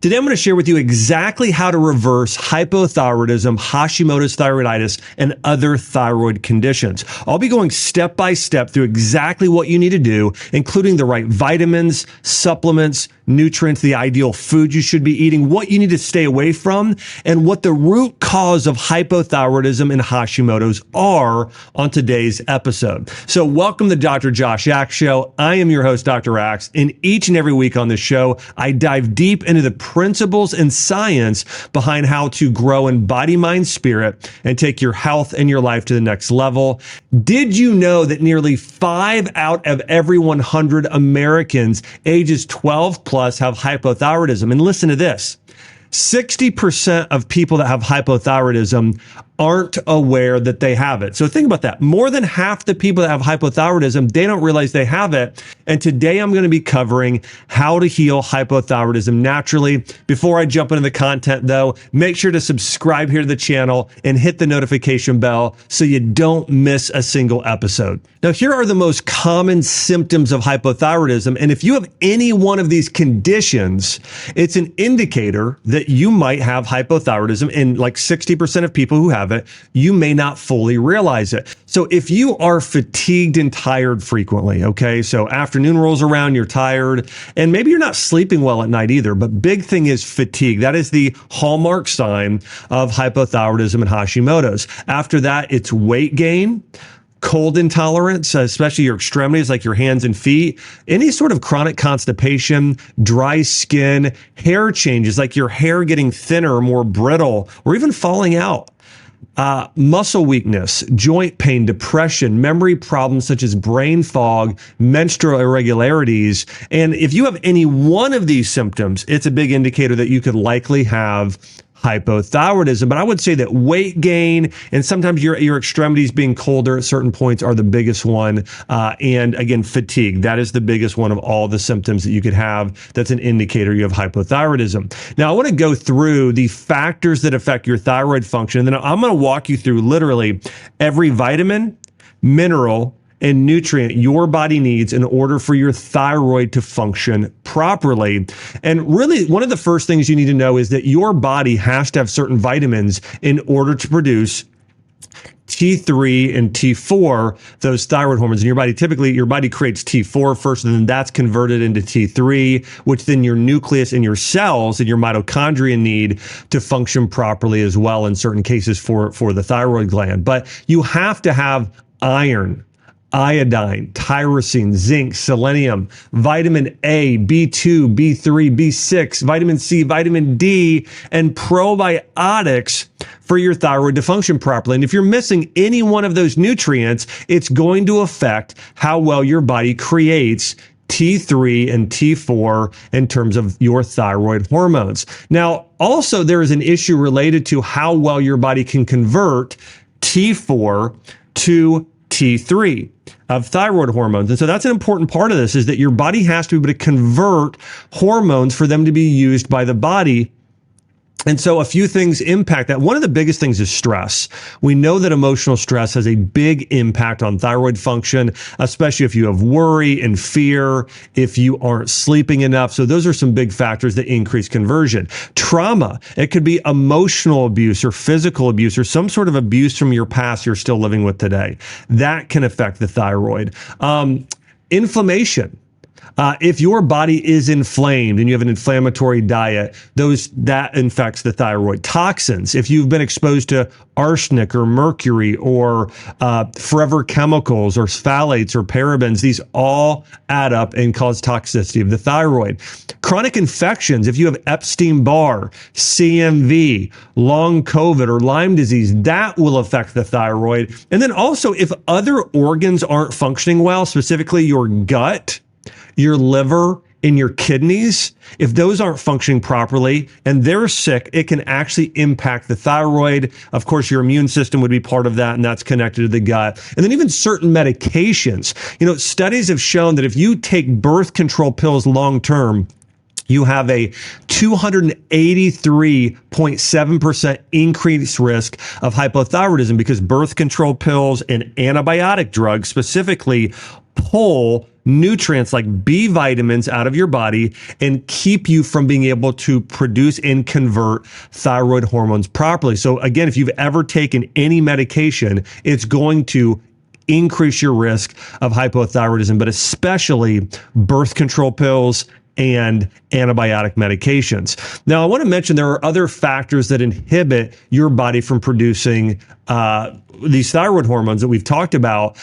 Today, I'm going to share with you exactly how to reverse hypothyroidism, Hashimoto's thyroiditis, and other thyroid conditions. I'll be going step by step through exactly what you need to do, including the right vitamins, supplements, nutrients, the ideal food you should be eating, what you need to stay away from, and what the root cause of hypothyroidism and Hashimoto's are on today's episode. So welcome to Dr. Josh Axe Show. I am your host, Dr. Axe, and each and every week on this show, I dive deep into the principles and science behind how to grow in body, mind, spirit, and take your health and your life to the next level. Did you know that nearly 5 out of every 100 Americans ages 12 plus have hypothyroidism? And listen to this. 60% of people that have hypothyroidism aren't aware that they have it. So think about that. More than half the people that have hypothyroidism, they don't realize they have it. And today I'm going to be covering how to heal hypothyroidism naturally. Before I jump into the content though, make sure to subscribe here to the channel and hit the notification bell so you don't miss a single episode. Now, here are the most common symptoms of hypothyroidism. And if you have any one of these conditions, it's an indicator that you might have hypothyroidism. And like 60% of people who have it, you may not fully realize it. So if you are fatigued and tired frequently, okay, so afternoon rolls around, you're tired, and maybe you're not sleeping well at night either, but big thing is fatigue. That is the hallmark sign of hypothyroidism and Hashimoto's. After that, it's weight gain, cold intolerance, especially your extremities like your hands and feet, any sort of chronic constipation, dry skin, hair changes like your hair getting thinner or more brittle, or even falling out. Muscle weakness, joint pain, depression, memory problems such as brain fog, menstrual irregularities. And if you have any one of these symptoms, it's a big indicator that you could likely have hypothyroidism. But I would say that weight gain and sometimes your extremities being colder at certain points are the biggest one. And again, fatigue, that is the biggest one of all the symptoms that you could have. That's an indicator you have hypothyroidism. Now, I want to go through the factors that affect your thyroid function. And then I'm going to walk you through literally every vitamin, mineral, and nutrient your body needs in order for your thyroid to function properly. And really, one of the first things you need to know is that your body has to have certain vitamins in order to produce T3 and T4, those thyroid hormones in your body. Typically, your body creates T4 first, and then that's converted into T3, which then your nucleus and your cells and your mitochondria need to function properly as well in certain cases for the thyroid gland. But you have to have iron, iodine, tyrosine, zinc, selenium, vitamin A, B2, B3, B6, vitamin C, vitamin D, and probiotics for your thyroid to function properly. And if you're missing any one of those nutrients, it's going to affect how well your body creates T3 and T4 in terms of your thyroid hormones. Now, also there is an issue related to how well your body can convert T4 to T3 of thyroid hormones. And so that's an important part of this, is that your body has to be able to convert hormones for them to be used by the body. And so a few things impact that. One of the biggest things is stress. We know that emotional stress has a big impact on thyroid function, especially if you have worry and fear, if you aren't sleeping enough. So those are some big factors that increase conversion. Trauma, it could be emotional abuse or physical abuse or some sort of abuse from your past you're still living with today. That can affect the thyroid. Inflammation. If your body is inflamed and you have an inflammatory diet, that infects the thyroid. Toxins, if you've been exposed to arsenic or mercury or forever chemicals or phthalates or parabens, these all add up and cause toxicity of the thyroid. Chronic infections, if you have Epstein-Barr, CMV, long COVID, or Lyme disease, that will affect the thyroid. And then also, if other organs aren't functioning well, specifically your gut, your liver, and your kidneys, if those aren't functioning properly and they're sick, it can actually impact the thyroid. Of course, your immune system would be part of that, and that's connected to the gut. And then even certain medications. Studies have shown that if you take birth control pills long-term, you have a 283.7% increased risk of hypothyroidism, because birth control pills and antibiotic drugs specifically pull nutrients like B vitamins out of your body and keep you from being able to produce and convert thyroid hormones properly. So again, if you've ever taken any medication, it's going to increase your risk of hypothyroidism, but especially birth control pills and antibiotic medications. Now, I want to mention there are other factors that inhibit your body from producing these thyroid hormones that we've talked about.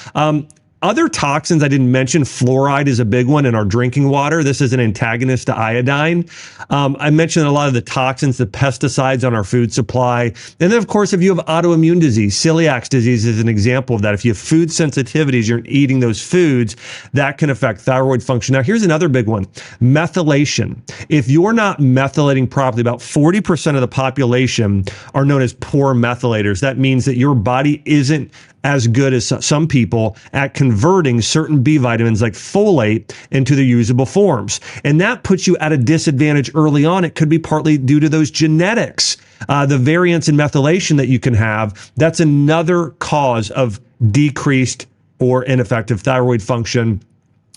Other toxins I didn't mention, fluoride is a big one in our drinking water. This is an antagonist to iodine. I mentioned a lot of the toxins, the pesticides on our food supply. And then, of course, if you have autoimmune disease, celiac disease is an example of that. If you have food sensitivities, you're eating those foods, that can affect thyroid function. Now, here's another big one, methylation. If you're not methylating properly, about 40% of the population are known as poor methylators. That means that your body isn't as good as some people at converting certain B vitamins like folate into the usable forms. And that puts you at a disadvantage early on. It could be partly due to those genetics, the variance in methylation that you can have. That's another cause of decreased or ineffective thyroid function.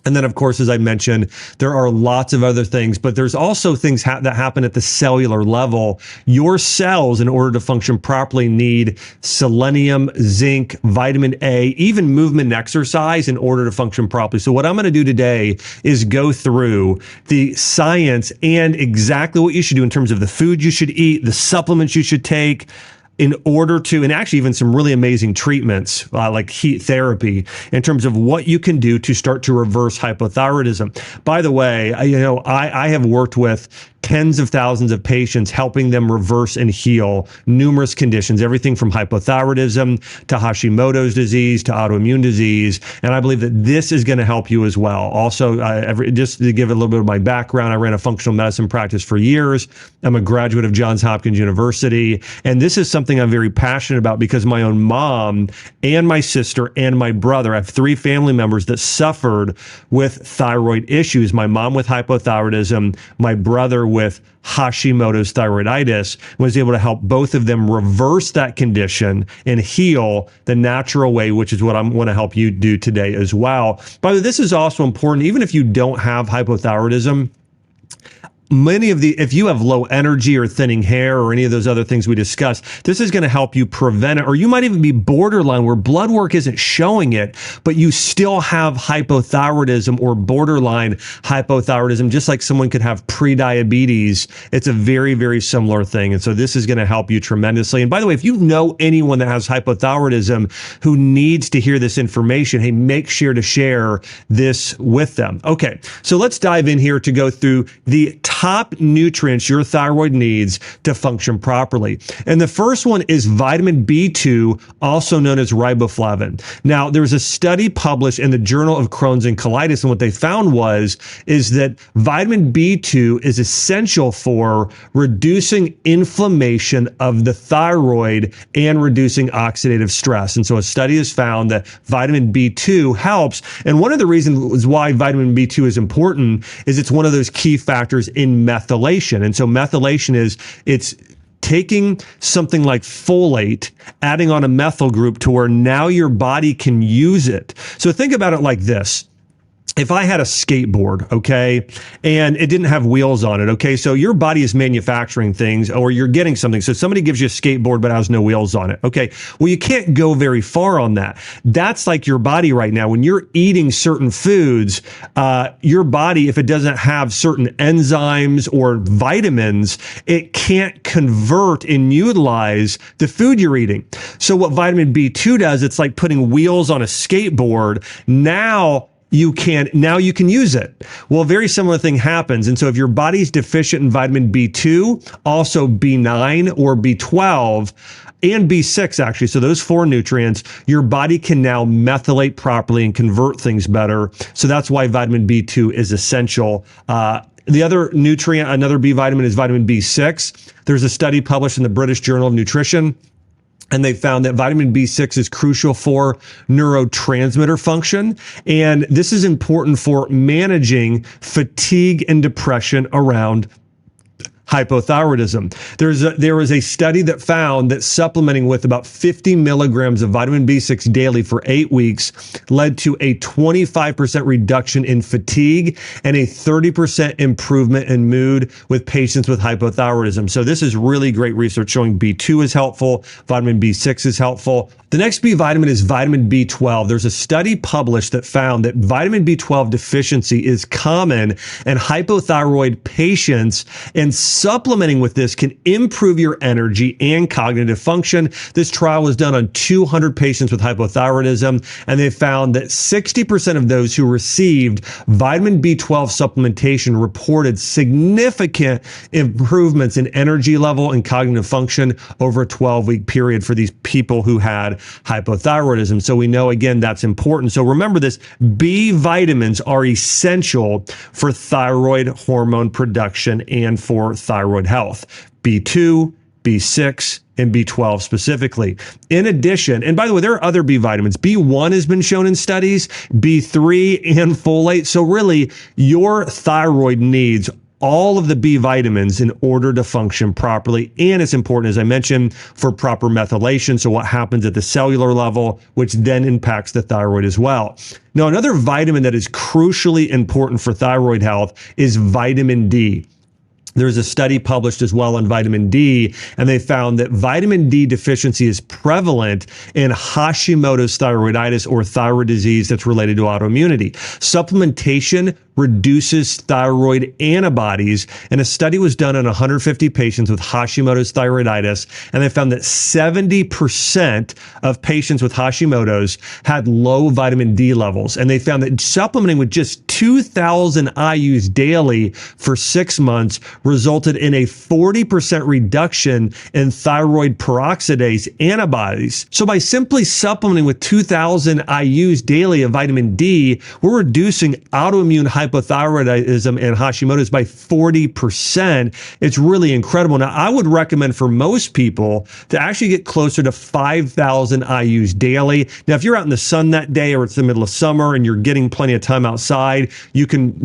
And then, of course, as I mentioned, there are lots of other things, but there's also things that happen at the cellular level. Your cells, in order to function properly, need selenium, zinc, vitamin A, even movement and exercise in order to function properly. So what I'm going to do today is go through the science and exactly what you should do in terms of the food you should eat, the supplements you should take, in order to, and actually even some really amazing treatments like heat therapy in terms of what you can do to start to reverse hypothyroidism. By the way, I have worked with tens of thousands of patients, helping them reverse and heal numerous conditions, everything from hypothyroidism to Hashimoto's disease to autoimmune disease. And I believe that this is going to help you as well. Also, just to give a little bit of my background, I ran a functional medicine practice for years. I'm a graduate of Johns Hopkins University. And this is something I'm very passionate about because my own mom and my sister and my brother, I have 3 family members that suffered with thyroid issues. My mom with hypothyroidism, my brother with Hashimoto's thyroiditis, was able to help both of them reverse that condition and heal the natural way, which is what I want to help you do today as well. By the way, this is also important, even if you don't have hypothyroidism. If you have low energy or thinning hair or any of those other things we discussed, this is going to help you prevent it. Or you might even be borderline where blood work isn't showing it, but you still have hypothyroidism or borderline hypothyroidism, just like someone could have prediabetes. It's a very, very similar thing. And so this is going to help you tremendously. And by the way, if you know anyone that has hypothyroidism who needs to hear this information, hey, make sure to share this with them. Okay, so let's dive in here to go through the top nutrients your thyroid needs to function properly. And the first one is vitamin B2, also known as riboflavin. Now, there's a study published in the Journal of Crohn's and Colitis, and what they found is that vitamin B2 is essential for reducing inflammation of the thyroid and reducing oxidative stress. And so a study has found that vitamin B2 helps. And one of the reasons why vitamin B2 is important is it's one of those key factors in methylation. And so methylation it's taking something like folate, adding on a methyl group to where now your body can use it. So think about it like this. If I had a skateboard, okay, and it didn't have wheels on it, okay, so your body is manufacturing things or you're getting something. So somebody gives you a skateboard but has no wheels on it, okay, well, you can't go very far on that. That's like your body right now. When you're eating certain foods, your body, if it doesn't have certain enzymes or vitamins, it can't convert and utilize the food you're eating. So what vitamin B2 does, it's like putting wheels on a skateboard. Now you can use it. Well, a very similar thing happens. And so if your body's deficient in vitamin B2, also B9 or B12, and B6 actually, so those 4 nutrients, your body can now methylate properly and convert things better. So that's why vitamin B2 is essential. The other nutrient, another B vitamin, is vitamin B6. There's a study published in the British Journal of Nutrition, and they found that vitamin B6 is crucial for neurotransmitter function. And this is important for managing fatigue and depression around hypothyroidism. There was a study that found that supplementing with about 50 milligrams of vitamin B6 daily for 8 weeks led to a 25% reduction in fatigue and a 30% improvement in mood with patients with hypothyroidism. So this is really great research showing B2 is helpful, vitamin B6 is helpful. The next B vitamin is vitamin B12. There's a study published that found that vitamin B12 deficiency is common in hypothyroid patients, and supplementing with this can improve your energy and cognitive function. This trial was done on 200 patients with hypothyroidism, and they found that 60% of those who received vitamin B12 supplementation reported significant improvements in energy level and cognitive function over a 12-week period for these people who had hypothyroidism. So we know, again, that's important. So remember this, B vitamins are essential for thyroid hormone production and for thyroid health. B2, B6, and B12 specifically. In addition, and by the way, there are other B vitamins. B1 has been shown in studies, B3 and folate. So really, your thyroid needs all of the B vitamins in order to function properly. And it's important, as I mentioned, for proper methylation. So what happens at the cellular level, which then impacts the thyroid as well. Now, another vitamin that is crucially important for thyroid health is vitamin D. There's a study published as well on vitamin D, and they found that vitamin D deficiency is prevalent in Hashimoto's thyroiditis, or thyroid disease that's related to autoimmunity. Supplementation reduces thyroid antibodies, and a study was done on 150 patients with Hashimoto's thyroiditis, and they found that 70% of patients with Hashimoto's had low vitamin D levels, and they found that supplementing with just 2,000 IUs daily for 6 months resulted in a 40% reduction in thyroid peroxidase antibodies. So by simply supplementing with 2,000 IUs daily of vitamin D, we're reducing autoimmune hypothyroidism and Hashimoto's by 40%. It's really incredible. Now, I would recommend for most people to actually get closer to 5,000 IUs daily. Now, if you're out in the sun that day, or it's the middle of summer and you're getting plenty of time outside, you can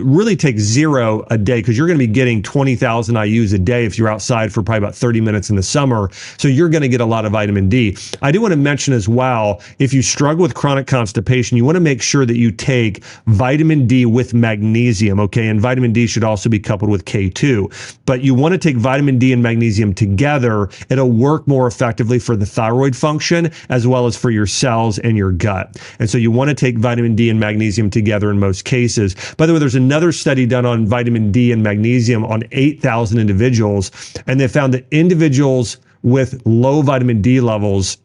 really take 0 a day, because you're going to be getting 20,000 IUs a day if you're outside for probably about 30 minutes in the summer. So you're going to get a lot of vitamin D. I do want to mention as well, if you struggle with chronic constipation, you want to make sure that you take vitamin D with magnesium, okay? And vitamin D should also be coupled with K2. But you want to take vitamin D and magnesium together. It'll work more effectively for the thyroid function as well as for your cells and your gut. And so you want to take vitamin D and magnesium together in most cases. By the way, there's another study done on vitamin D and magnesium on 8,000 individuals, and they found that individuals with low vitamin D levels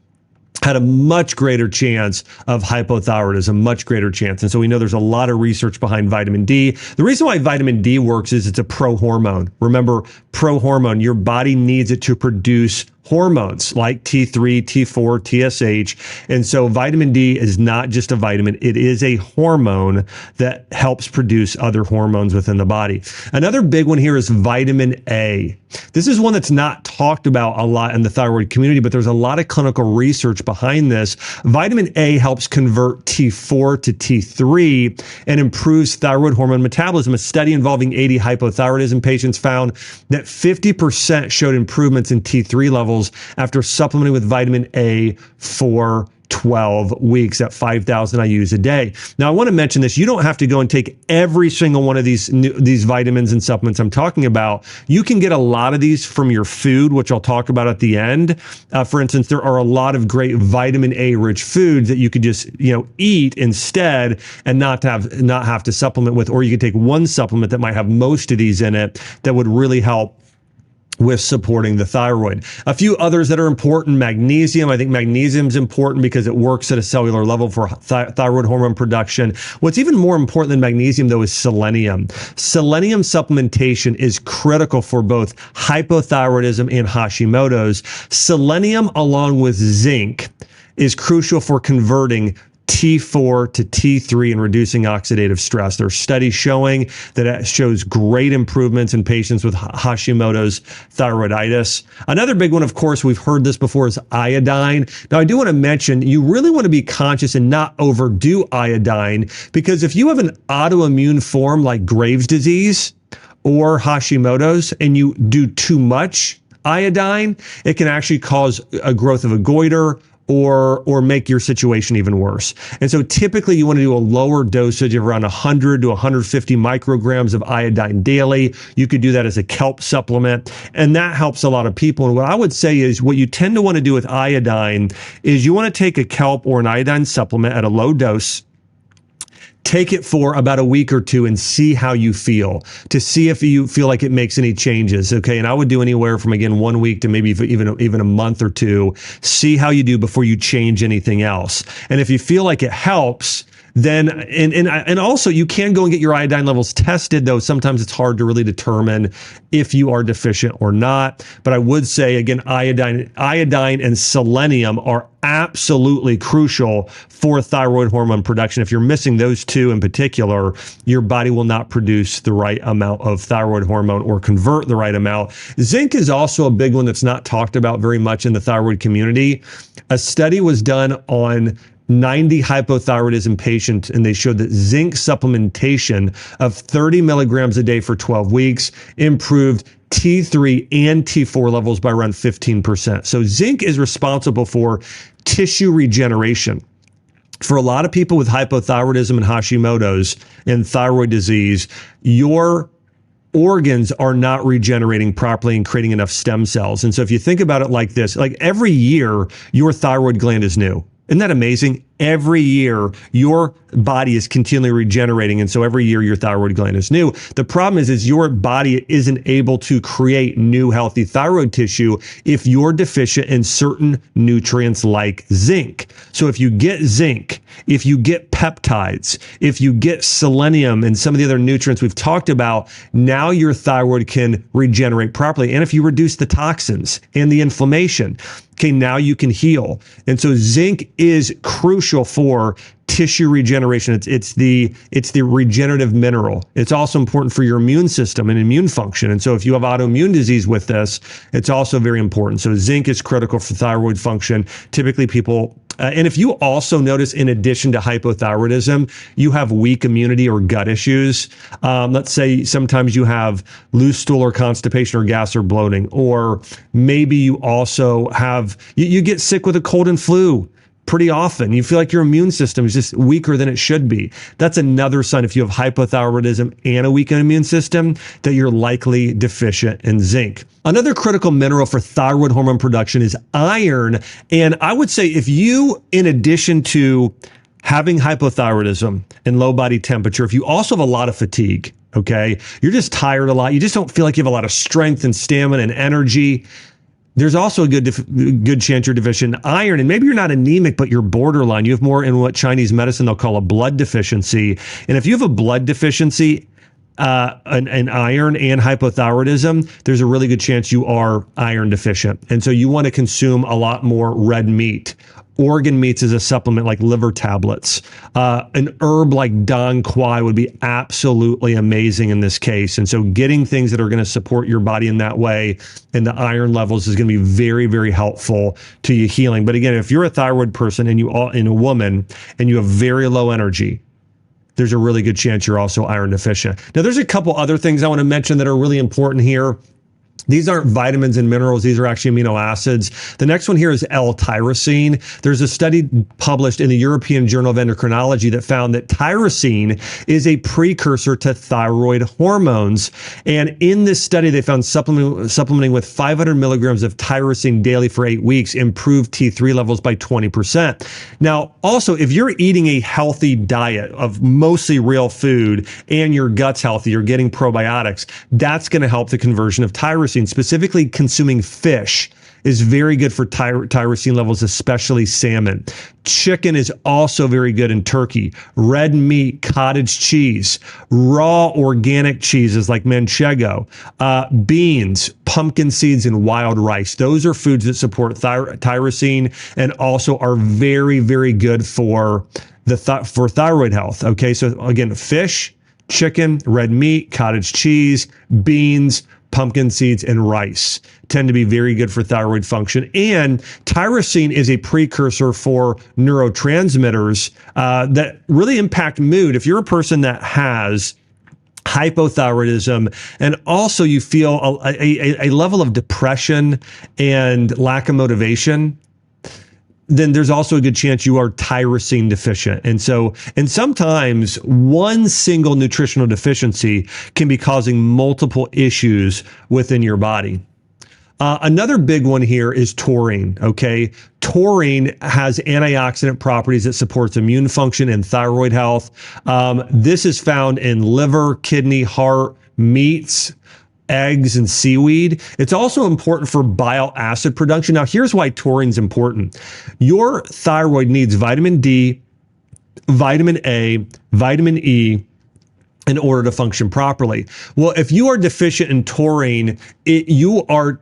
had a much greater chance of hypothyroidism, much greater chance. And so we know there's a lot of research behind vitamin D. The reason why vitamin D works is it's a prohormone. Remember, prohormone, your body needs it to produce hormones like T3, T4, TSH. And so vitamin D is not just a vitamin, it is a hormone that helps produce other hormones within the body. Another big one here is vitamin A. This is one that's not talked about a lot in the thyroid community, but there's a lot of clinical research behind this. Vitamin A helps convert T4 to T3 and improves thyroid hormone metabolism. A study involving 80 hypothyroidism patients found that 50% showed improvements in T3 levels after supplementing with vitamin A for 12 weeks at 5,000 IUs a day. Now, I want to mention this. You don't have to go and take every single one of these vitamins and supplements I'm talking about. You can get a lot of these from your food, which I'll talk about at the end. For instance, there are a lot of great vitamin A rich foods that you could just, eat instead and not have to supplement with, or you could take one supplement that might have most of these in it that would really help with supporting the thyroid. A few others that are important: magnesium. I think magnesium is important because it works at a cellular level for thyroid hormone production. What's even more important than magnesium, though, is selenium. Selenium supplementation is critical for both hypothyroidism and Hashimoto's. Selenium, along with zinc, is crucial for converting T4 to T3 and reducing oxidative stress. There are studies showing that it shows great improvements in patients with Hashimoto's thyroiditis. Another big one, of course, we've heard this before, is iodine. Now, I do want to mention, you really want to be conscious and not overdo iodine, because if you have an autoimmune form like Graves' disease, or Hashimoto's and you do too much iodine, it can actually cause a growth of a goiter or make your situation even worse. And so typically you want to do a lower dosage of around 100 to 150 micrograms of iodine daily. You could do that as a kelp supplement, and that helps a lot of people. And what I would say is what you tend to want to do with iodine is you want to take a kelp or an iodine supplement at a low dose. Take it for about a week or two and see how you feel, to see if you feel like it makes any changes. Okay. And I would do anywhere from, again, 1 week to maybe even a month or two. See how you do before you change anything else. And if you feel like it helps, then, and also you can go and get your iodine levels tested, though sometimes it's hard to really determine if you are deficient or not. But I would say, again, iodine and selenium are absolutely crucial for thyroid hormone production. If you're missing those two in particular, your body will not produce the right amount of thyroid hormone or convert the right amount. Zinc is also a big one that's not talked about very much in the thyroid community. A study was done on 90 hypothyroidism patients, and they showed that zinc supplementation of 30 milligrams a day for 12 weeks improved T3 and T4 levels by around 15%. So zinc is responsible for tissue regeneration. For a lot of people with hypothyroidism and Hashimoto's and thyroid disease, your organs are not regenerating properly and creating enough stem cells. And so if you think about it like this, like every year, your thyroid gland is new. Isn't that amazing? Every year, your body is continually regenerating. And so every year, your thyroid gland is new. The problem is your body isn't able to create new healthy thyroid tissue if you're deficient in certain nutrients like zinc. So if you get zinc, if you get peptides, if you get selenium and some of the other nutrients we've talked about, now your thyroid can regenerate properly. And if you reduce the toxins and the inflammation, okay, now you can heal. And so zinc is crucial for tissue regeneration. It's the regenerative mineral. It's also important for your immune system and immune function. And so if you have autoimmune disease with this, it's also very important. So zinc is critical for thyroid function. Typically people, and if you also notice, in addition to hypothyroidism, you have weak immunity or gut issues. Let's say sometimes you have loose stool or constipation or gas or bloating, or maybe you also have, you get sick with a cold and flu pretty often. You feel like your immune system is just weaker than it should be. That's another sign, if you have hypothyroidism and a weak immune system, that you're likely deficient in zinc. Another critical mineral for thyroid hormone production is iron. And I would say if you, in addition to having hypothyroidism and low body temperature, if you also have a lot of fatigue, okay, you're just tired a lot, you just don't feel like you have a lot of strength and stamina and energy, there's also a good chance you're deficient in iron. And maybe you're not anemic, but you're borderline. You have more in what Chinese medicine they'll call a blood deficiency. And if you have a blood deficiency, an iron and hypothyroidism, there's a really good chance you are iron deficient. And so you want to consume a lot more red meat. Organ meats as a supplement, like liver tablets. An herb like Dong Quai would be absolutely amazing in this case. And so getting things that are going to support your body in that way and the iron levels is going to be very, very helpful to you healing. But again, if you're a thyroid person and a woman and you have very low energy, there's a really good chance you're also iron deficient. Now, there's a couple other things I want to mention that are really important here. These aren't vitamins and minerals. These are actually amino acids. The next one here is L-Tyrosine. There's a study published in the European Journal of Endocrinology that found that tyrosine is a precursor to thyroid hormones. And in this study, they found supplementing with 500 milligrams of tyrosine daily for 8 weeks improved T3 levels by 20%. Now, also, if you're eating a healthy diet of mostly real food and your gut's healthy, you're getting probiotics, that's going to help the conversion of tyrosine. Specifically, consuming fish is very good for tyrosine levels, especially salmon. Chicken is also very good in turkey. Red meat, cottage cheese, raw organic cheeses like manchego, beans, pumpkin seeds, and wild rice. Those are foods that support tyrosine and also are very, very good for for thyroid health. Okay, so again, fish, chicken, red meat, cottage cheese, beans, pumpkin seeds, and rice tend to be very good for thyroid function. And tyrosine is a precursor for neurotransmitters that really impact mood. If you're a person that has hypothyroidism, and also you feel a level of depression and lack of motivation, then there's also a good chance you are tyrosine deficient. And sometimes one single nutritional deficiency can be causing multiple issues within your body. Another big one here is taurine, okay? Taurine has antioxidant properties that supports immune function and thyroid health. This is found in liver, kidney, heart, meats, eggs, and seaweed. It's also important for bile acid production. Now, here's why taurine's important. Your thyroid needs vitamin D, vitamin A, vitamin E, in order to function properly. Well, if you are deficient in taurine, your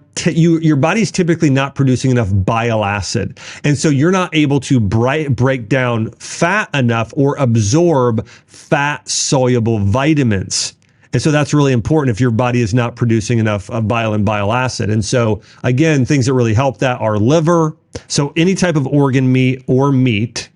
body's typically not producing enough bile acid. And so you're not able to break down fat enough or absorb fat soluble vitamins. And so that's really important if your body is not producing enough bile and bile acid. And so again, things that really help that are liver. So any type of organ meat or meat,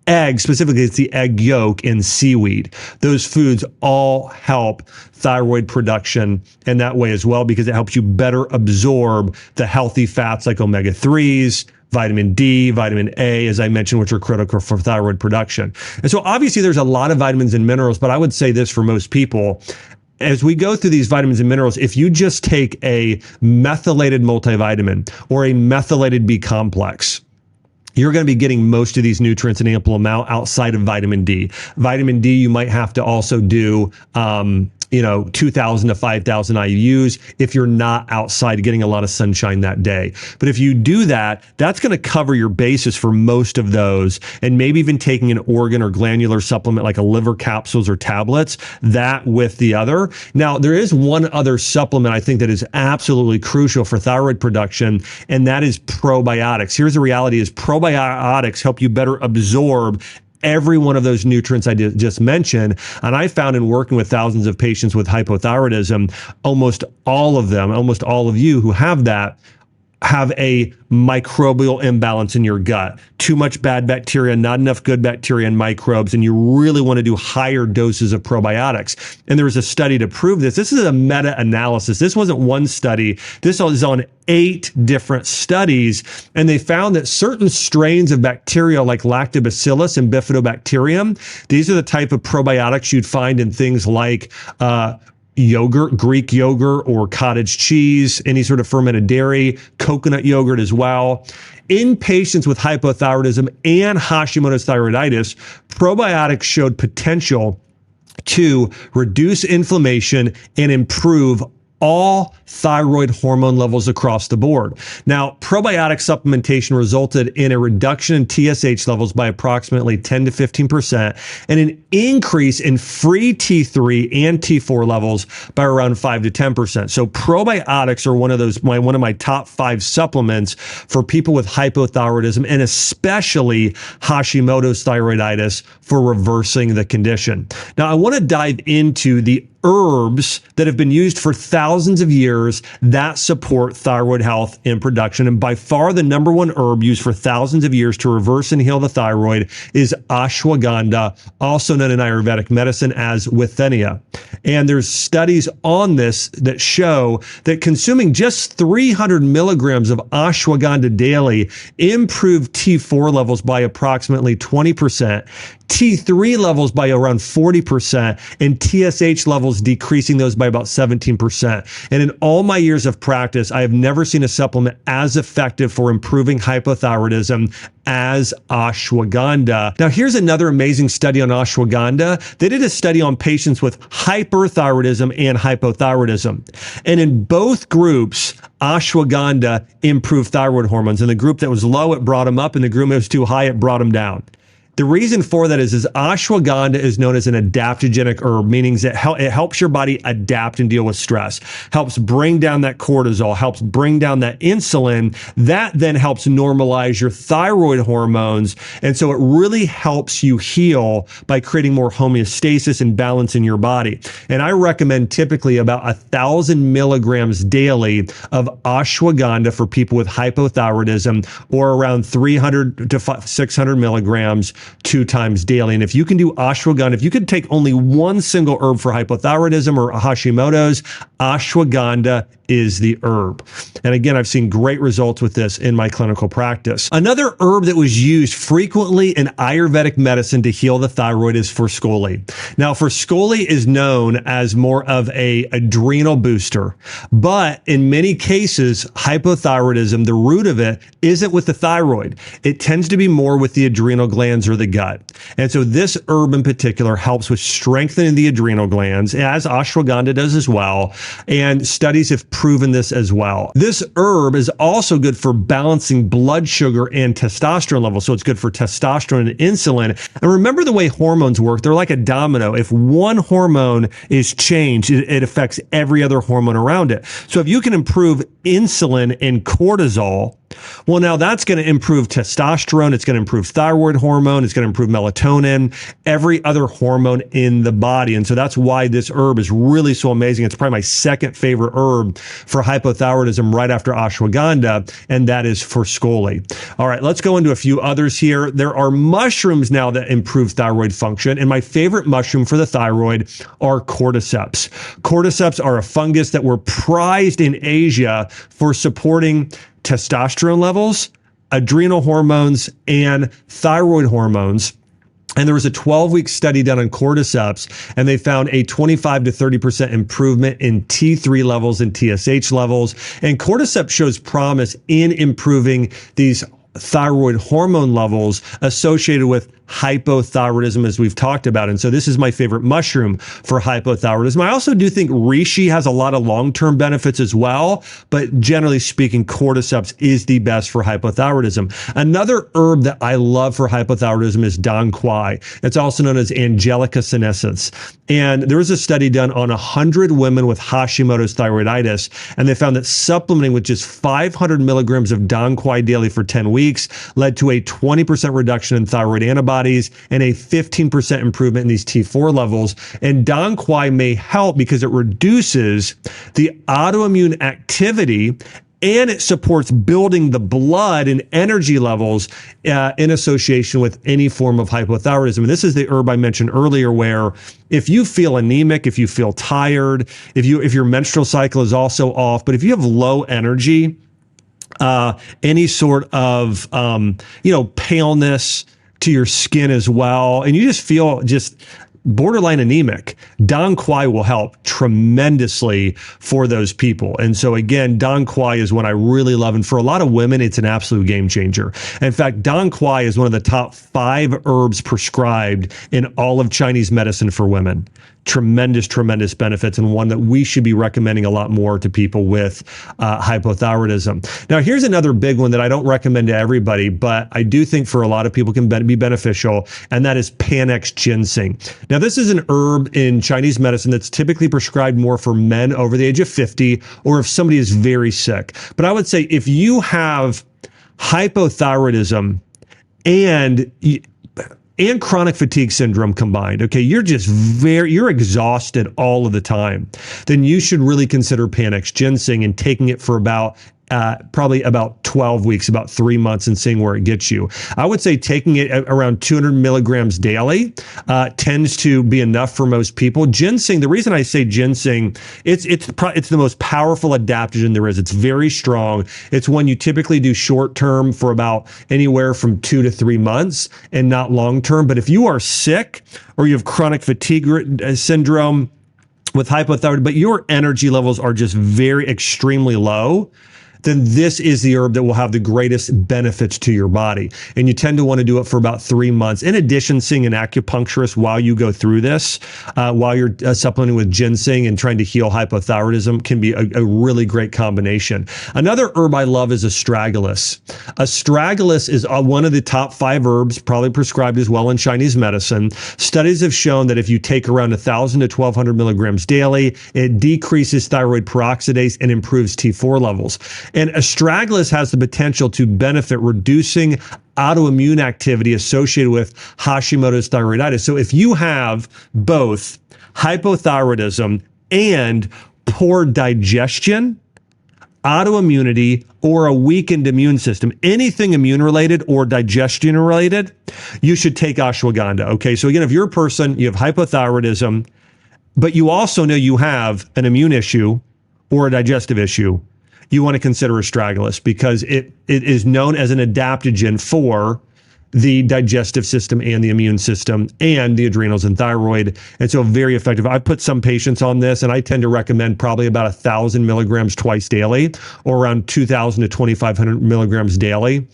egg, specifically it's the egg yolk, and seaweed. Those foods all help thyroid production in that way as well, because it helps you better absorb the healthy fats like omega-3s, vitamin D, vitamin A, as I mentioned, which are critical for thyroid production. And so obviously there's a lot of vitamins and minerals, but I would say this for most people. As we go through these vitamins and minerals, if you just take a methylated multivitamin or a methylated B complex, you're going to be getting most of these nutrients in ample amount outside of vitamin D. Vitamin D, you might have to also do, 2,000 to 5,000 IUs if you're not outside getting a lot of sunshine that day. But if you do that, that's going to cover your basis for most of those, and maybe even taking an organ or glandular supplement like a liver capsules or tablets, that with the other. Now, there is one other supplement I think that is absolutely crucial for thyroid production, and that is probiotics. Here's the reality is probiotics help you better absorb every one of those nutrients I just mentioned. And I found in working with thousands of patients with hypothyroidism, almost all of you who have that, have a microbial imbalance in your gut. Too much bad bacteria, not enough good bacteria and microbes, and you really want to do higher doses of probiotics. And there was a study to prove this. This is a meta-analysis. This wasn't one study. This is on 8 different studies, and they found that certain strains of bacteria like lactobacillus and bifidobacterium, these are the type of probiotics you'd find in things like yogurt, Greek yogurt, or cottage cheese, any sort of fermented dairy, coconut yogurt as well. In patients with hypothyroidism and Hashimoto's thyroiditis, probiotics showed potential to reduce inflammation and improve all thyroid hormone levels across the board. Now, probiotic supplementation resulted in a reduction in TSH levels by approximately 10 to 15% and an increase in free T3 and T4 levels by around 5 to 10%. So probiotics are one of my top 5 supplements for people with hypothyroidism and especially Hashimoto's thyroiditis for reversing the condition. Now, I want to dive into the herbs that have been used for thousands of years that support thyroid health and production. And by far the number one herb used for thousands of years to reverse and heal the thyroid is ashwagandha, also known in Ayurvedic medicine as withenia. And there's studies on this that show that consuming just 300 milligrams of ashwagandha daily improved T4 levels by approximately 20%, T3 levels by around 40%, and TSH levels decreasing those by about 17%. And in all my years of practice, I have never seen a supplement as effective for improving hypothyroidism as ashwagandha. Now, here's another amazing study on ashwagandha. They did a study on patients with hyperthyroidism and hypothyroidism. And in both groups, ashwagandha improved thyroid hormones. In the group that was low, it brought them up. In the group that was too high, it brought them down. The reason for that is ashwagandha is known as an adaptogenic herb, meaning that it helps your body adapt and deal with stress, helps bring down that cortisol, helps bring down that insulin. That then helps normalize your thyroid hormones. And so it really helps you heal by creating more homeostasis and balance in your body. And I recommend typically about 1,000 milligrams daily of ashwagandha for people with hypothyroidism, or around 300 to 600 milligrams 2 times daily. And if you can do ashwagandha, if you could take only one single herb for hypothyroidism or Hashimoto's, ashwagandha is the herb. And again, I've seen great results with this in my clinical practice. Another herb that was used frequently in Ayurvedic medicine to heal the thyroid is Forskohlii. Now, Forskohlii is known as more of a adrenal booster, but in many cases, hypothyroidism, the root of it isn't with the thyroid. It tends to be more with the adrenal glands or the gut. And so this herb in particular helps with strengthening the adrenal glands, as ashwagandha does as well. And studies have proven this as well. This herb is also good for balancing blood sugar and testosterone levels. So it's good for testosterone and insulin. And remember the way hormones work. They're like a domino. If one hormone is changed, it affects every other hormone around it. So if you can improve insulin and cortisol, well, now that's going to improve testosterone. It's going to improve thyroid hormone. It's going to improve melatonin, every other hormone in the body. And so that's why this herb is really so amazing. It's probably my second favorite herb for hypothyroidism right after ashwagandha, and that is Forskohlii. All right, let's go into a few others here. There are mushrooms now that improve thyroid function, and my favorite mushroom for the thyroid are Cordyceps. Cordyceps are a fungus that were prized in Asia for supporting testosterone levels, adrenal hormones, and thyroid hormones. And there was a 12-week study done on Cordyceps, and they found a 25 to 30% improvement in T3 levels and TSH levels. And Cordyceps shows promise in improving these thyroid hormone levels associated with hypothyroidism, as we've talked about. And so this is my favorite mushroom for hypothyroidism. I also do think reishi has a lot of long-term benefits as well, but generally speaking, Cordyceps is the best for hypothyroidism. Another herb that I love for hypothyroidism is Quai. It's also known as Angelica senescens. And there was a study done on 100 women with Hashimoto's thyroiditis, and they found that supplementing with just 500 milligrams of Quai daily for 10 weeks led to a 20% reduction in thyroid antibodies and a 15% improvement in these T4 levels. And Quai may help because it reduces the autoimmune activity and it supports building the blood and energy levels in association with any form of hypothyroidism. And this is the herb I mentioned earlier, where if you feel anemic, if you feel tired, if your menstrual cycle is also off, but if you have low energy, any sort of paleness to your skin as well, and you just feel borderline anemic, Quai will help tremendously for those people. And so again, Quai is one I really love. And for a lot of women, it's an absolute game changer. In fact, Quai is one of the top 5 herbs prescribed in all of Chinese medicine for women. Tremendous, tremendous benefits, and one that we should be recommending a lot more to people with hypothyroidism. Now, here's another big one that I don't recommend to everybody, but I do think for a lot of people can be beneficial, and that is Panax Ginseng. Now, this is an herb in Chinese medicine that's typically prescribed more for men over the age of 50, or if somebody is very sick. But I would say if you have hypothyroidism and chronic fatigue syndrome combined, okay, you're exhausted all of the time, then you should really consider Panax Ginseng and taking it for probably about 12 weeks, about 3 months, and seeing where it gets you. I would say taking it at around 200 milligrams daily tends to be enough for most people. Ginseng, the reason I say ginseng, it's the most powerful adaptogen there is. It's very strong. It's one you typically do short term for about anywhere from 2 to 3 months and not long term. But if you are sick or you have chronic fatigue syndrome with hypothyroid, but your energy levels are just extremely low, then this is the herb that will have the greatest benefits to your body. And you tend to want to do it for about 3 months. In addition, seeing an acupuncturist while you go through this, while you're supplementing with ginseng and trying to heal hypothyroidism, can be a really great combination. Another herb I love is Astragalus. Astragalus is one of the top 5 herbs, probably prescribed as well in Chinese medicine. Studies have shown that if you take around 1,000 to 1,200 milligrams daily, it decreases thyroid peroxidase and improves T4 levels. And Astragalus has the potential to benefit reducing autoimmune activity associated with Hashimoto's thyroiditis. So if you have both hypothyroidism and poor digestion, autoimmunity, or a weakened immune system, anything immune related or digestion related, you should take ashwagandha. Okay. So again, if you're a person, you have hypothyroidism, but you also know you have an immune issue or a digestive issue, you want to consider Astragalus because it is known as an adaptogen for the digestive system and the immune system and the adrenals and thyroid. And so very effective. I've put some patients on this and I tend to recommend probably about 1,000 milligrams twice daily or around 2,000 to 2,500 milligrams daily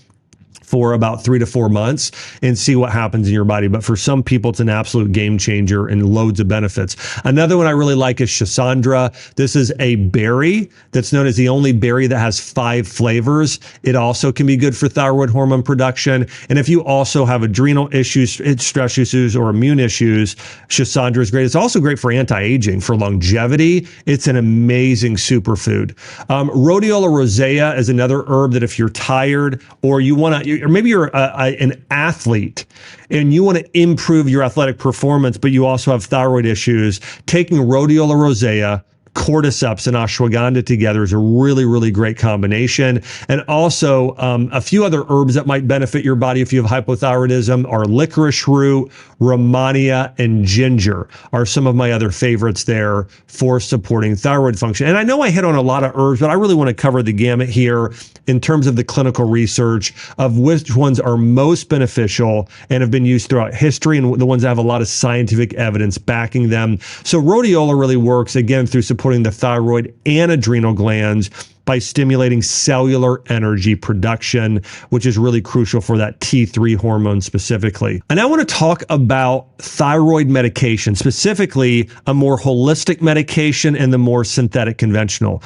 for about 3 to 4 months and see what happens in your body. But for some people, it's an absolute game changer and loads of benefits. Another one I really like is Schisandra. This is a berry that's known as the only berry that has 5 flavors. It also can be good for thyroid hormone production. And if you also have adrenal issues, stress issues, or immune issues, Schisandra is great. It's also great for anti-aging, for longevity. It's an amazing superfood. Rhodiola Rosea is another herb that if you're tired or you want to, or maybe you're an athlete and you want to improve your athletic performance, but you also have thyroid issues, taking Rhodiola Rosea, Cordyceps, and ashwagandha together is a really, really great combination. And also a few other herbs that might benefit your body if you have hypothyroidism are licorice root, Romania, and ginger are some of my other favorites there for supporting thyroid function. And I know I hit on a lot of herbs, but I really want to cover the gamut here in terms of the clinical research of which ones are most beneficial and have been used throughout history and the ones that have a lot of scientific evidence backing them. So rhodiola really works, again, through supporting the thyroid and adrenal glands by stimulating cellular energy production, which is really crucial for that T3 hormone specifically. And I want to talk about thyroid medication, specifically a more holistic medication and the more synthetic conventional.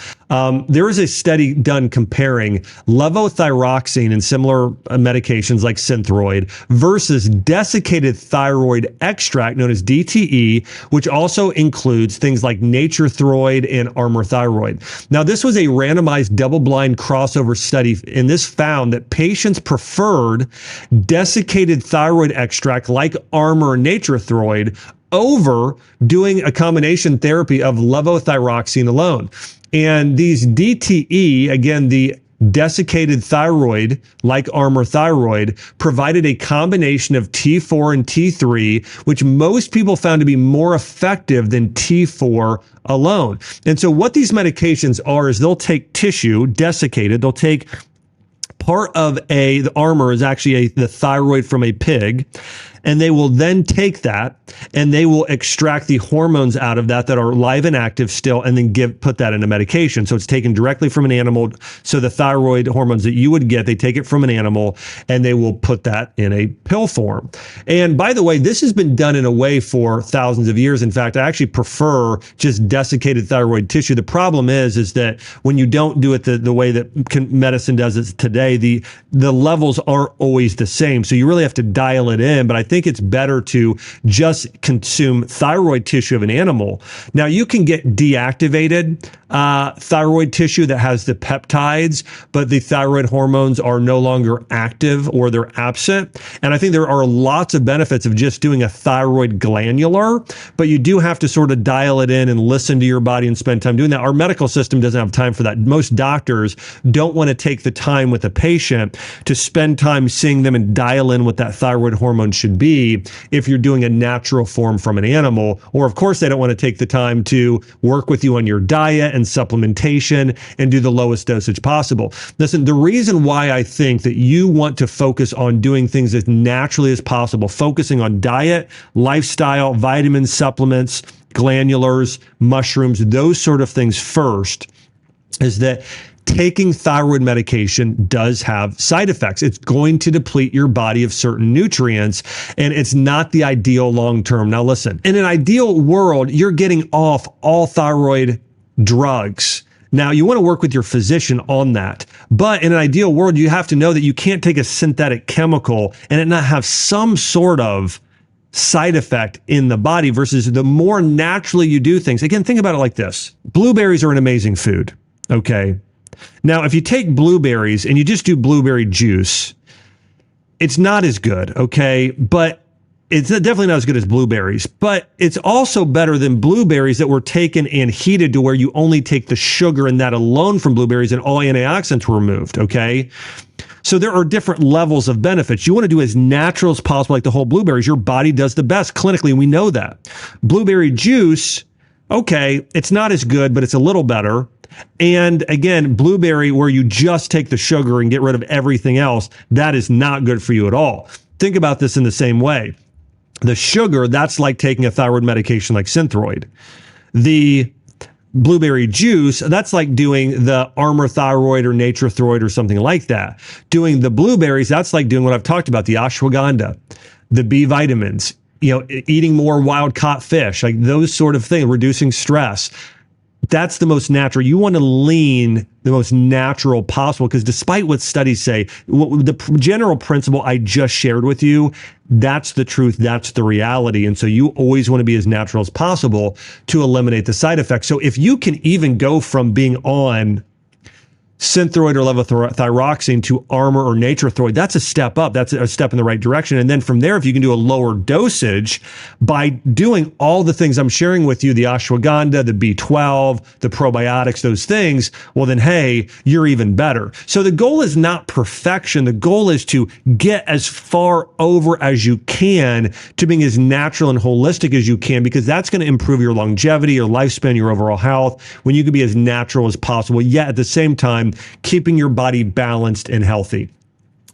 There is a study done comparing levothyroxine and similar medications like Synthroid versus desiccated thyroid extract known as DTE, which also includes things like Nature Throid and Armour Thyroid. Now, this was a randomized double-blind crossover study, and this found that patients preferred desiccated thyroid extract like Armour and Nature Throid over doing a combination therapy of levothyroxine alone. And these DTE, again, the desiccated thyroid, like Armour Thyroid, provided a combination of T4 and T3, which most people found to be more effective than T4 alone. And so what these medications are is they'll take tissue, desiccated, they'll take part of the Armour is actually the thyroid from a pig, and they will then take that and they will extract the hormones out of that are live and active still, and then put that into medication. So it's taken directly from an animal. So the thyroid hormones that you would get, they take it from an animal and they will put that in a pill form. And by the way, this has been done in a way for thousands of years. In fact, I actually prefer just desiccated thyroid tissue. The problem is that when you don't do it the way that medicine does it today, the levels aren't always the same. So you really have to dial it in. But I think it's better to just consume thyroid tissue of an animal. Now, you can get deactivated thyroid tissue that has the peptides, but the thyroid hormones are no longer active or they're absent. And I think there are lots of benefits of just doing a thyroid glandular, but you do have to sort of dial it in and listen to your body and spend time doing that. Our medical system doesn't have time for that. Most doctors don't want to take the time with a patient to spend time seeing them and dial in what that thyroid hormone should be if you're doing a natural form from an animal. Or of course, they don't want to take the time to work with you on your diet and supplementation and do the lowest dosage possible. Listen, the reason why I think that you want to focus on doing things as naturally as possible, focusing on diet, lifestyle, vitamins, supplements, glandulars, mushrooms, those sort of things first, is that taking thyroid medication does have side effects. It's going to deplete your body of certain nutrients, and it's not the ideal long-term. Now listen, in an ideal world, you're getting off all thyroid drugs. Now, you want to work with your physician on that. But in an ideal world, you have to know that you can't take a synthetic chemical and it not have some sort of side effect in the body versus the more naturally you do things. Again, think about it like this. Blueberries are an amazing food. Okay. Now, if you take blueberries and you just do blueberry juice, it's not as good, okay? But It's definitely not as good as blueberries, but it's also better than blueberries that were taken and heated to where you only take the sugar and that alone from blueberries and all antioxidants were removed, okay? So there are different levels of benefits. You want to do as natural as possible, like the whole blueberries. Your body does the best clinically, and we know that. Blueberry juice, okay, it's not as good, but it's a little better. And again, blueberry, where you just take the sugar and get rid of everything else, that is not good for you at all. Think about this in the same way. The sugar, that's like taking a thyroid medication like Synthroid. The blueberry juice, that's like doing the Armour Thyroid or Nature Thyroid or something like that. Doing the blueberries, that's like doing what I've talked about, the ashwagandha, the B vitamins, eating more wild caught fish, like those sort of things, reducing stress. That's the most natural. You want to lean the most natural possible, because despite what studies say, the general principle I just shared with you, that's the truth. That's the reality. And so you always want to be as natural as possible to eliminate the side effects. So if you can even go from being on Synthroid or levothyroxine to Armour or Nature Thyroid, that's a step up. That's a step in the right direction. And then from there, if you can do a lower dosage by doing all the things I'm sharing with you, the ashwagandha, the B12, the probiotics, those things, well then, hey, you're even better. So the goal is not perfection. The goal is to get as far over as you can to being as natural and holistic as you can, because that's going to improve your longevity, your lifespan, your overall health, when you can be as natural as possible, yet at the same time, keeping your body balanced and healthy.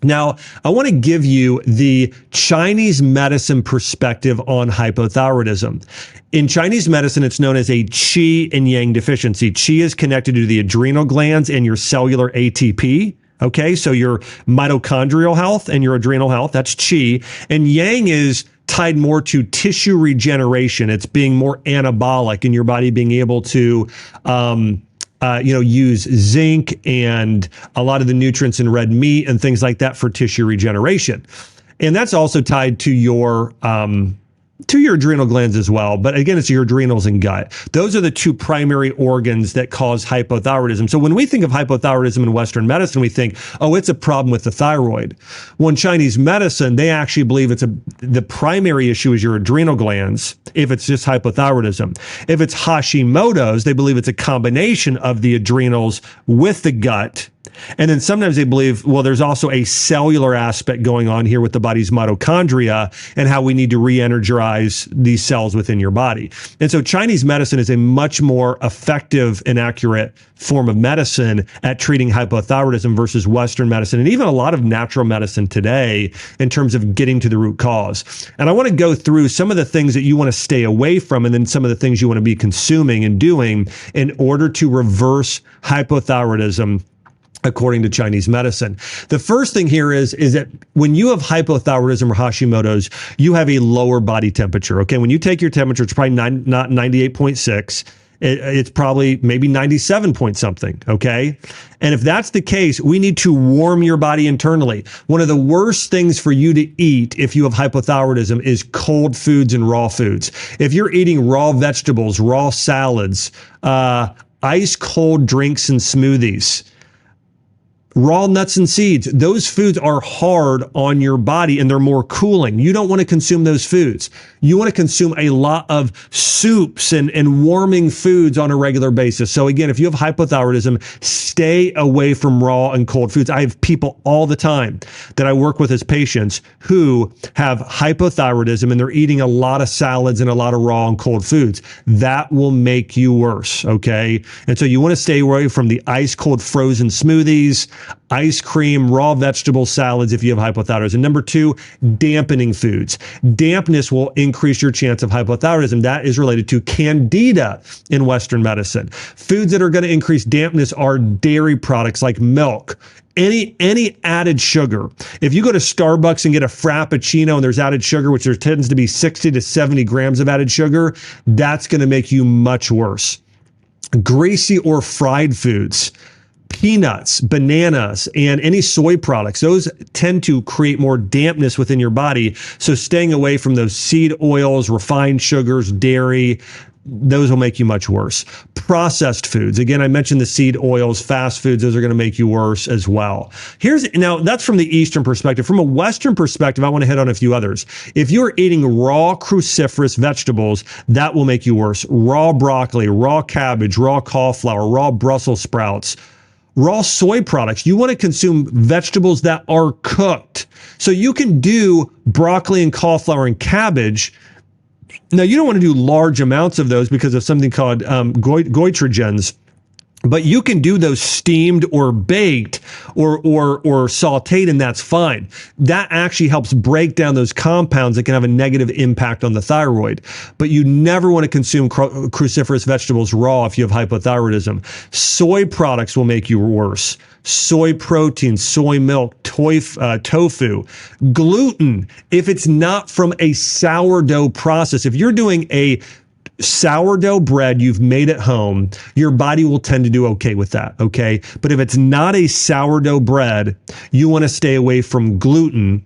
Now, I want to give you the Chinese medicine perspective on hypothyroidism. In Chinese medicine, it's known as a qi and yang deficiency. Qi is connected to the adrenal glands and your cellular ATP. Okay, so your mitochondrial health and your adrenal health, that's qi. And yang is tied more to tissue regeneration. It's being more anabolic in your body, being able to use zinc and a lot of the nutrients in red meat and things like that for tissue regeneration. And that's also tied to your adrenal glands as well. But again, it's your adrenals and gut. Those are the two primary organs that cause hypothyroidism. So when we think of hypothyroidism in Western medicine, we think, oh, it's a problem with the thyroid. Well, in Chinese medicine, they actually believe the primary issue is your adrenal glands, if it's just hypothyroidism. If it's Hashimoto's, they believe it's a combination of the adrenals with the gut. And then sometimes they believe, well, there's also a cellular aspect going on here with the body's mitochondria and how we need to re-energize these cells within your body. And so Chinese medicine is a much more effective and accurate form of medicine at treating hypothyroidism versus Western medicine and even a lot of natural medicine today in terms of getting to the root cause. And I want to go through some of the things that you want to stay away from and then some of the things you want to be consuming and doing in order to reverse hypothyroidism according to Chinese medicine. The first thing here is that when you have hypothyroidism or Hashimoto's, you have a lower body temperature. Okay, when you take your temperature, it's probably not 98.6. It's probably maybe 97 point something. Okay. And if that's the case, we need to warm your body internally. One of the worst things for you to eat if you have hypothyroidism is cold foods and raw foods. If you're eating raw vegetables, raw salads, ice cold drinks and smoothies, raw nuts and seeds, those foods are hard on your body and they're more cooling. You don't want to consume those foods. You want to consume a lot of soups and warming foods on a regular basis. So again, if you have hypothyroidism, stay away from raw and cold foods. I have people all the time that I work with as patients who have hypothyroidism and they're eating a lot of salads and a lot of raw and cold foods. That will make you worse, okay? And so you want to stay away from the ice cold frozen smoothies, ice cream, raw vegetable salads if you have hypothyroidism. And number two, dampening foods. Dampness will increase your chance of hypothyroidism. That is related to candida in Western medicine. Foods that are going to increase dampness are dairy products like milk. Any added sugar. If you go to Starbucks and get a Frappuccino and there's added sugar, which there tends to be 60 to 70 grams of added sugar, that's going to make you much worse. Greasy or fried foods, peanuts, bananas, and any soy products, those tend to create more dampness within your body. So staying away from those seed oils, refined sugars, dairy, those will make you much worse. Processed foods. Again, I mentioned the seed oils, fast foods, those are going to make you worse as well. Now that's from the Eastern perspective. From a Western perspective, I want to hit on a few others. If you're eating raw cruciferous vegetables, that will make you worse. Raw broccoli, raw cabbage, raw cauliflower, raw Brussels sprouts, raw soy products. You want to consume vegetables that are cooked. So you can do broccoli and cauliflower and cabbage. Now, you don't want to do large amounts of those because of something called goitrogens, but you can do those steamed or baked or sauteed, and that's fine. That actually helps break down those compounds that can have a negative impact on the thyroid. But you never want to consume cruciferous vegetables raw if you have hypothyroidism. Soy products will make you worse. Soy protein, soy milk, tofu, gluten. If it's not from a sourdough process, if you're doing a sourdough bread you've made at home, your body will tend to do okay with that, okay? But if it's not a sourdough bread, you want to stay away from gluten,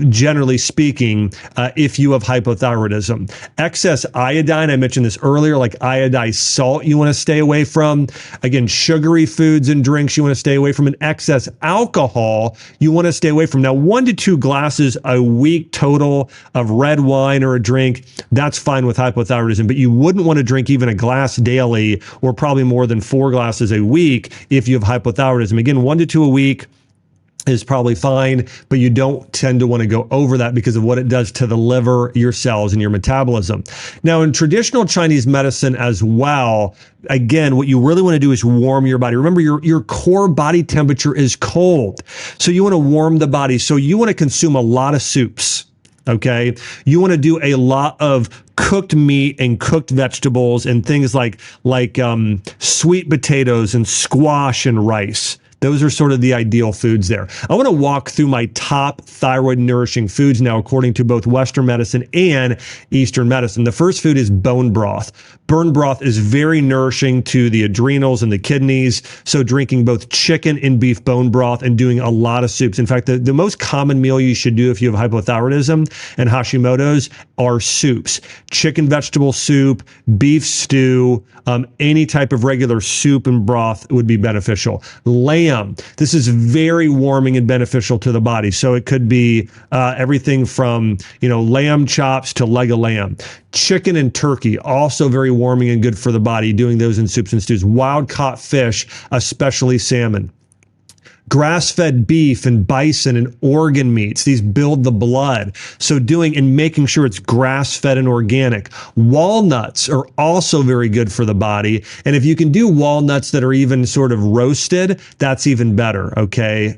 generally speaking, if you have hypothyroidism. Excess iodine, I mentioned this earlier, like iodized salt, you want to stay away from. Again, sugary foods and drinks you want to stay away from. And excess alcohol, you want to stay away from. Now, 1 to 2 glasses a week total of red wine or a drink, that's fine with hypothyroidism, but you wouldn't want to drink even a glass daily or probably more than 4 glasses a week if you have hypothyroidism. Again, 1 to 2 a week is probably fine, but you don't tend to want to go over that because of what it does to the liver, your cells, and your metabolism. Now, in traditional Chinese medicine as well, again, what you really want to do is warm your body. Remember, your core body temperature is cold. So you want to warm the body. So you want to consume a lot of soups. Okay. You want to do a lot of cooked meat and cooked vegetables and things like sweet potatoes and squash and rice. Those are sort of the ideal foods there. I want to walk through my top thyroid nourishing foods now, according to both Western medicine and Eastern medicine. The first food is bone broth. Bone broth is very nourishing to the adrenals and the kidneys. So drinking both chicken and beef bone broth and doing a lot of soups. In fact, the most common meal you should do if you have hypothyroidism and Hashimoto's are soups. Chicken vegetable soup, beef stew, any type of regular soup and broth would be beneficial. Lamb. This is very warming and beneficial to the body. So it could be everything from, lamb chops to leg of lamb. Chicken and turkey, also very warming and good for the body, doing those in soups and stews. Wild caught fish, especially salmon. Grass-fed beef and bison and organ meats, these build the blood. So doing and making sure it's grass-fed and organic. Walnuts are also very good for the body. And if you can do walnuts that are even sort of roasted, that's even better, okay?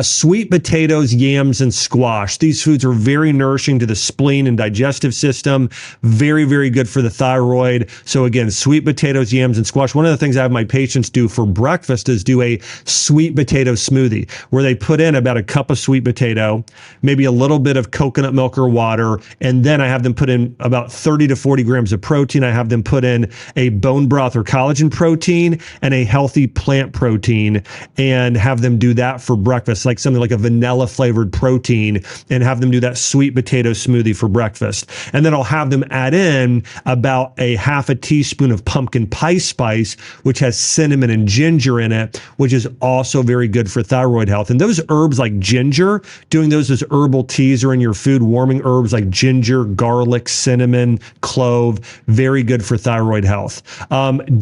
Sweet potatoes, yams, and squash. These foods are very nourishing to the spleen and digestive system. Very, very good for the thyroid. So again, sweet potatoes, yams, and squash. One of the things I have my patients do for breakfast is do a sweet potato smoothie where they put in about a cup of sweet potato, maybe a little bit of coconut milk or water, and then I have them put in about 30 to 40 grams of protein. I have them put in a bone broth or collagen protein and a healthy plant protein and have them do that for breakfast, like something like a vanilla flavored protein, and have them do that sweet potato smoothie for breakfast. And then I'll have them add in about a half a teaspoon of pumpkin pie spice, which has cinnamon and ginger in it, which is also very good for thyroid health. And those herbs like ginger, doing those as herbal teas or in your food, warming herbs like ginger, garlic, cinnamon, clove, very good for thyroid health.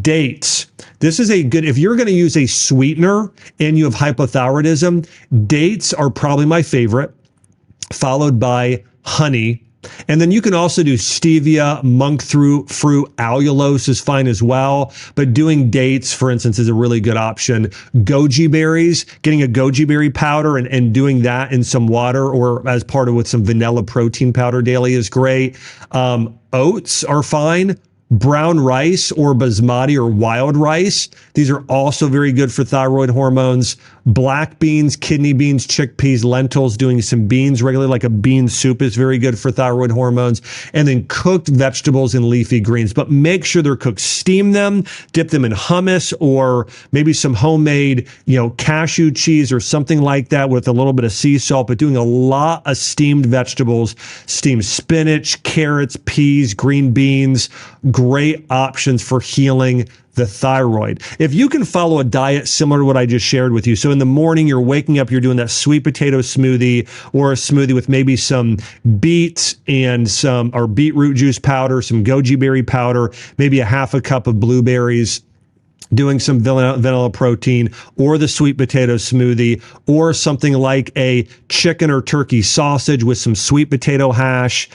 Dates. This is a good, if you're going to use a sweetener and you have hypothyroidism, dates are probably my favorite, followed by honey. And then you can also do stevia, monk fruit, allulose is fine as well. But doing dates, for instance, is a really good option. Goji berries, getting a goji berry powder and doing that in some water or as part of with some vanilla protein powder daily is great. Oats are fine. Brown rice or basmati or wild rice. These are also very good for thyroid hormones. Black beans, kidney beans, chickpeas, lentils, doing some beans regularly, like a bean soup, is very good for thyroid hormones. And then cooked vegetables and leafy greens, but make sure they're cooked. Steam them, dip them in hummus or maybe some homemade, cashew cheese or something like that with a little bit of sea salt, but doing a lot of steamed vegetables, steamed spinach, carrots, peas, green beans, great options for healing the thyroid. If you can follow a diet similar to what I just shared with you, so in the morning you're waking up, you're doing that sweet potato smoothie or a smoothie with maybe some beets and or beetroot juice powder, some goji berry powder, maybe a half a cup of blueberries, doing some vanilla protein, or the sweet potato smoothie, or something like a chicken or turkey sausage with some sweet potato hash,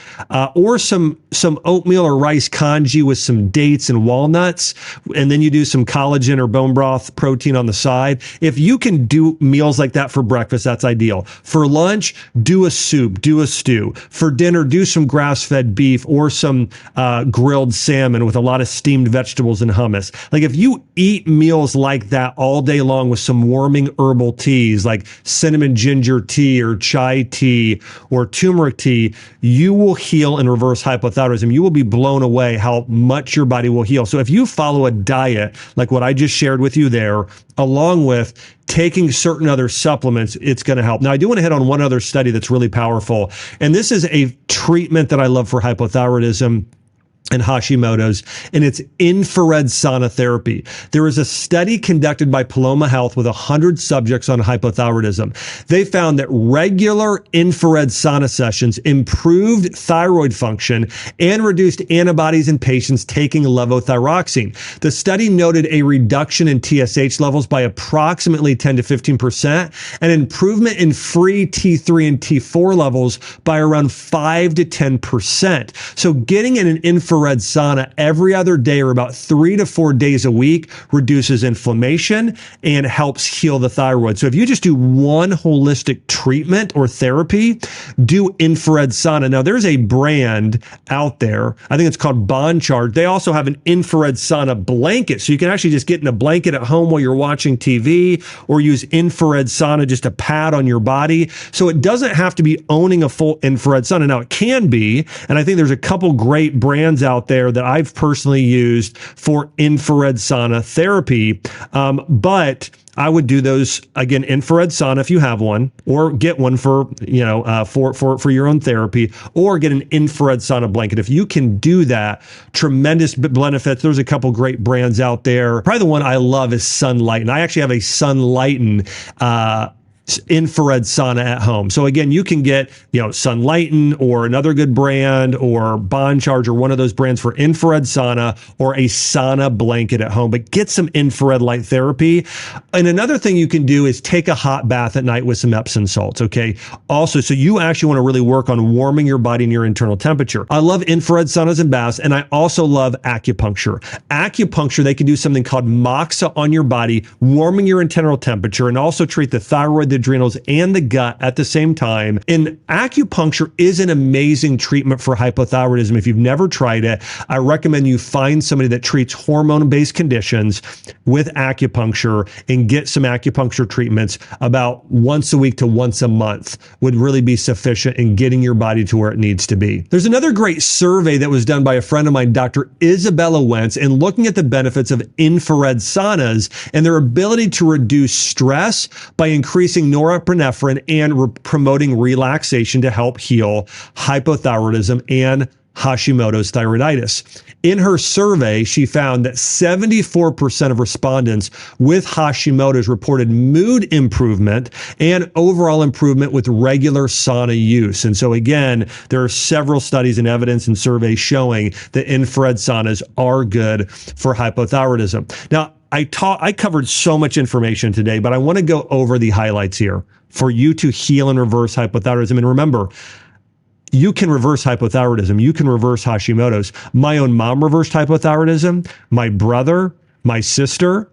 or some oatmeal or rice congee with some dates and walnuts, and then you do some collagen or bone broth protein on the side. If you can do meals like that for breakfast, that's ideal. For lunch, do a soup, do a stew. For dinner, do some grass-fed beef or some grilled salmon with a lot of steamed vegetables and hummus. Like if you eat meals like that all day long with some warming herbal teas like cinnamon ginger tea or chai tea or turmeric tea, you will heal and reverse hypothyroidism. You will be blown away how much your body will heal. So if you follow a diet like what I just shared with you there, along with taking certain other supplements, it's going to help. Now, I do want to hit on one other study that's really powerful. And this is a treatment that I love for hypothyroidism and Hashimoto's, and it's infrared sauna therapy. There was a study conducted by Paloma Health with 100 subjects on hypothyroidism. They found that regular infrared sauna sessions improved thyroid function and reduced antibodies in patients taking levothyroxine. The study noted a reduction in TSH levels by approximately 10 to 15%, and improvement in free T3 and T4 levels by around 5 to 10%. So getting in an infrared sauna every other day or about 3 to 4 days a week reduces inflammation and helps heal the thyroid. So if you just do one holistic treatment or therapy, do infrared sauna. Now there's a brand out there, I think it's called Bond Charge. They also have an infrared sauna blanket. So you can actually just get in a blanket at home while you're watching TV or use infrared sauna, just a pad on your body. So it doesn't have to be owning a full infrared sauna. Now it can be, and I think there's a couple great brands out there that I've personally used for infrared sauna therapy. But I would do those, again, infrared sauna if you have one, or get one for your own therapy, or get an infrared sauna blanket. If you can do that, tremendous benefits. There's a couple great brands out there. Probably the one I love is Sunlighten. I actually have a Sunlighten infrared sauna at home. So again, you can get, Sunlighten or another good brand or Bond Charge or one of those brands for infrared sauna or a sauna blanket at home, but get some infrared light therapy. And another thing you can do is take a hot bath at night with some Epsom salts. Okay. Also, so you actually want to really work on warming your body and your internal temperature. I love infrared saunas and baths, and I also love acupuncture. Acupuncture, they can do something called moxa on your body, warming your internal temperature, and also treat the thyroid, the adrenals, and the gut at the same time. And acupuncture is an amazing treatment for hypothyroidism. If you've never tried it, I recommend you find somebody that treats hormone-based conditions with acupuncture and get some acupuncture treatments about once a week to once a month would really be sufficient in getting your body to where it needs to be. There's another great survey that was done by a friend of mine, Dr. Isabella Wentz, and looking at the benefits of infrared saunas and their ability to reduce stress by increasing norepinephrine and promoting relaxation to help heal hypothyroidism and Hashimoto's thyroiditis. In her survey, she found that 74% of respondents with Hashimoto's reported mood improvement and overall improvement with regular sauna use. And so again, there are several studies and evidence and surveys showing that infrared saunas are good for hypothyroidism. Now, I covered so much information today, but I want to go over the highlights here for you to heal and reverse hypothyroidism. And remember, you can reverse hypothyroidism. You can reverse Hashimoto's. My own mom reversed hypothyroidism. My brother, my sister.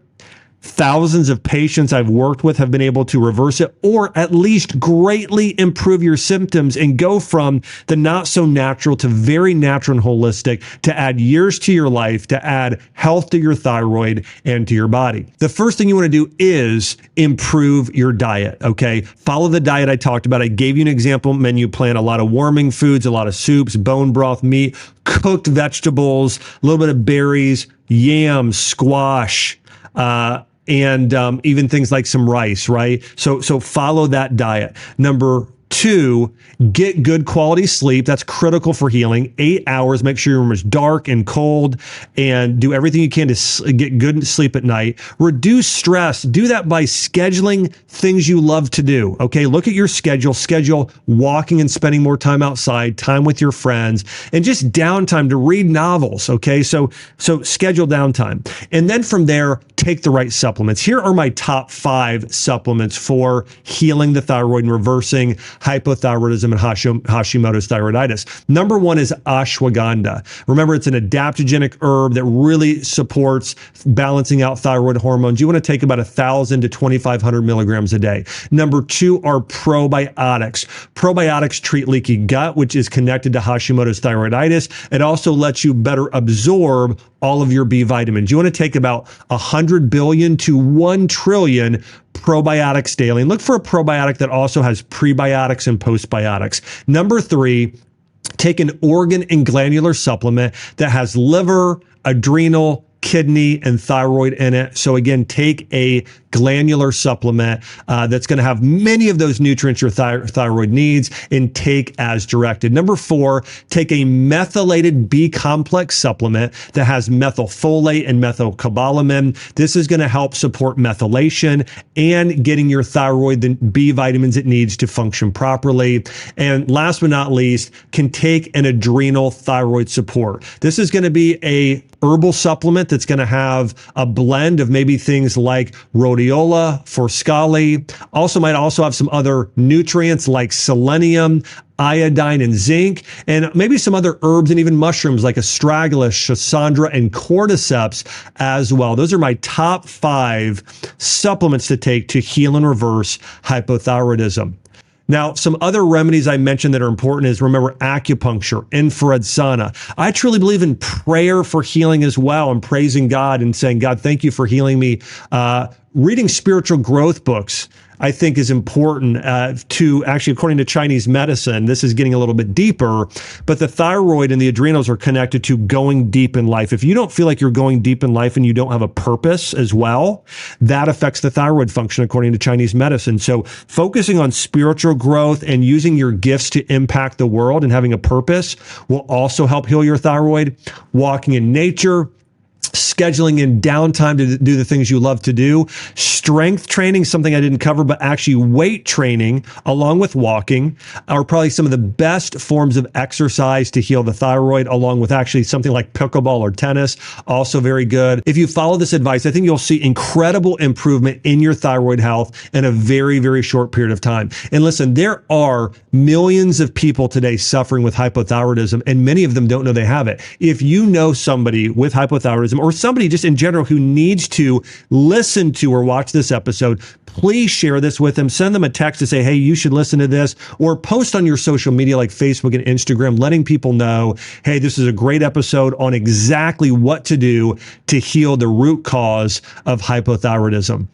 Thousands of patients I've worked with have been able to reverse it, or at least greatly improve your symptoms and go from the not so natural to very natural and holistic, to add years to your life, to add health to your thyroid and to your body. The first thing you want to do is improve your diet, okay? Follow the diet I talked about. I gave you an example menu plan, a lot of warming foods, a lot of soups, bone broth, meat, cooked vegetables, a little bit of berries, yams, squash, and even things like some rice, right? So follow that diet. Number 2, get good quality sleep. That's critical for healing. 8 hours. Make sure your room is dark and cold, and do everything you can to get good sleep at night. Reduce stress. Do that by scheduling things you love to do. Okay. Look at your schedule. Schedule walking and spending more time outside, time with your friends, and just downtime to read novels. Okay. So schedule downtime. And then from there, take the right supplements. Here are my top 5 supplements for healing the thyroid and reversing hypothyroidism and Hashimoto's thyroiditis. Number 1 is ashwagandha. Remember, it's an adaptogenic herb that really supports balancing out thyroid hormones. You want to take about 1,000 to 2,500 milligrams a day. Number 2 are probiotics. Probiotics treat leaky gut, which is connected to Hashimoto's thyroiditis. It also lets you better absorb all of your B vitamins. You want to take about 100 billion to 1 trillion probiotics daily. And look for a probiotic that also has prebiotics and postbiotics. Number 3, take an organ and glandular supplement that has liver, adrenal, kidney, and thyroid in it. So again, take a glandular supplement that's going to have many of those nutrients your thyroid needs, and take as directed. Number 4, take a methylated B complex supplement that has methylfolate and methylcobalamin. This is going to help support methylation and getting your thyroid the B vitamins it needs to function properly. And last but not least, can take an adrenal thyroid support. This is going to be a herbal supplement that's going to have a blend of maybe things like Rhodiola, Forskohlii. Might also have some other nutrients like selenium, iodine, and zinc, and maybe some other herbs and even mushrooms like Astragalus, Schisandra, and Cordyceps as well. Those are my top 5 supplements to take to heal and reverse hypothyroidism. Now, some other remedies I mentioned that are important is, remember, acupuncture, infrared sauna. I truly believe in prayer for healing as well, and praising God and saying, God, thank you for healing me. Reading spiritual growth books, I think, is important to actually, according to Chinese medicine, this is getting a little bit deeper, but the thyroid and the adrenals are connected to going deep in life. If you don't feel like you're going deep in life and you don't have a purpose as well, that affects the thyroid function, according to Chinese medicine. So focusing on spiritual growth and using your gifts to impact the world and having a purpose will also help heal your thyroid. Walking in nature, scheduling in downtime to do the things you love to do. Strength training, something I didn't cover, but actually weight training along with walking are probably some of the best forms of exercise to heal the thyroid, along with actually something like pickleball or tennis, also very good. If you follow this advice, I think you'll see incredible improvement in your thyroid health in a very, very short period of time. And listen, there are millions of people today suffering with hypothyroidism, and many of them don't know they have it. If you know somebody with hypothyroidism, or somebody just in general who needs to listen to or watch this episode, please share this with them. Send them a text to say, hey, you should listen to this, or post on your social media like Facebook and Instagram, letting people know, hey, this is a great episode on exactly what to do to heal the root cause of hypothyroidism.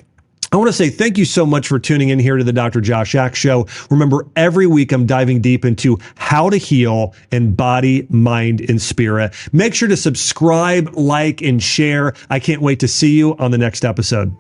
I want to say thank you so much for tuning in here to the Dr. Josh Axe Show. Remember, every week I'm diving deep into how to heal in body, mind, and spirit. Make sure to subscribe, like, and share. I can't wait to see you on the next episode.